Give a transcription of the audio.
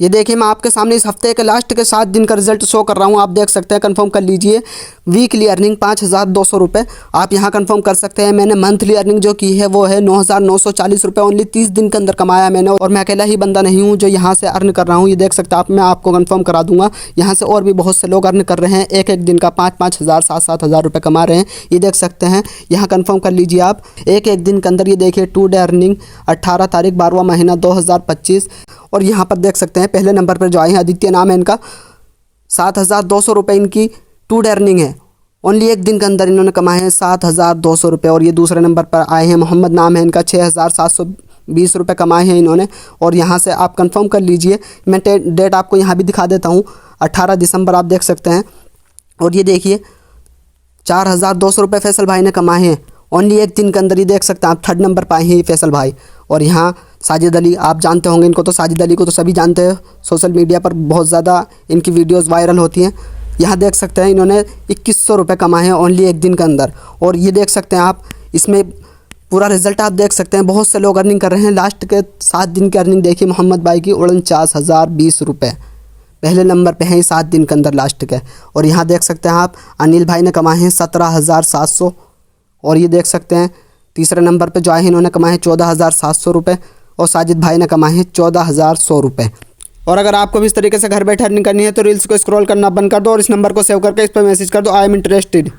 ये देखिए मैं आपके सामने इस हफ्ते के लास्ट के 7 दिन का रिजल्ट शो कर रहा हूँ। आप देख सकते हैं, कंफर्म कर लीजिए। वीकली अर्निंग 5,200 रुपये आप यहाँ कंफर्म कर सकते हैं। मैंने मंथली अर्निंग जो की है वो है 9,940 रुपये ओनली 30 दिन के अंदर कमाया मैंने। और मैं अकेला ही बंदा नहीं हूँ जो यहाँ से अर्न कर रहा हूँ। ये देख सकते हैं आप, मैं आपको कंफर्म करा दूंगा। यहाँ से और भी बहुत से लोग अर्न कर रहे हैं, एक एक दिन का 5-5 हज़ार 7-7 हज़ार रुपये कमा रहे हैं। ये देख सकते हैं, यहाँ कंफर्म कर लीजिए आप। एक एक दिन के अंदर ये देखिए 2 डे अर्निंग 18 तारीख 12वां महीना 2025। और यहाँ पर देख सकते हैं पहले नंबर पर जो आए हैं आदित्य नाम है इनका, 7,200 रुपये इनकी 2 डे अर्निंग है। ओनली एक दिन के अंदर इन्होंने कमाए हैं 7,200 रुपये। और ये दूसरे नंबर पर आए हैं मोहम्मद नाम है इनका, 6,720 रुपये कमाए हैं इन्होंने। और यहाँ से आप कंफर्म कर लीजिए। मैं डेट आपको यहाँ भी दिखा देता हूँ, 18 दिसंबर आप देख सकते हैं। और ये देखिए 4,200 रुपये फैसल भाई ने कमाए हैं ओनली एक दिन के अंदर। ये देख सकते हैं आप, 3rd नंबर पर आए हैं ये फैसल भाई। और यहाँ साजिद अली, आप जानते होंगे इनको, तो साजिद अली को तो सभी जानते हैं, सोशल मीडिया पर बहुत ज़्यादा इनकी वीडियोस वायरल होती हैं। यहाँ देख सकते हैं इन्होंने 2,100 रुपये कमाए हैं ओनली एक दिन के अंदर। और ये देख सकते हैं आप, इसमें पूरा रिजल्ट आप देख सकते हैं। बहुत से लोग अर्निंग कर रहे हैं। लास्ट के 7 दिन की अर्निंग देखिए मोहम्मद भाई की 49,020 रुपये पहले नंबर पे हैं 7 दिन के अंदर लास्ट के। और यहाँ देख सकते हैं आप, अनिल भाई ने कमाए हैं 17,700। और ये देख सकते हैं तीसरे नंबर पे जो आए हैं इन्होंने कमाए हैं 14,700 रुपये। और साजिद भाई ने कमाए हैं 14,100 रुपये। और अगर आपको भी इस तरीके से घर बैठे अर्निंग करनी है तो रील्स को स्क्रॉल करना बंद कर दो और इस नंबर को सेव करके इस पर मैसेज कर दो, आई एम इंटरेस्टेड।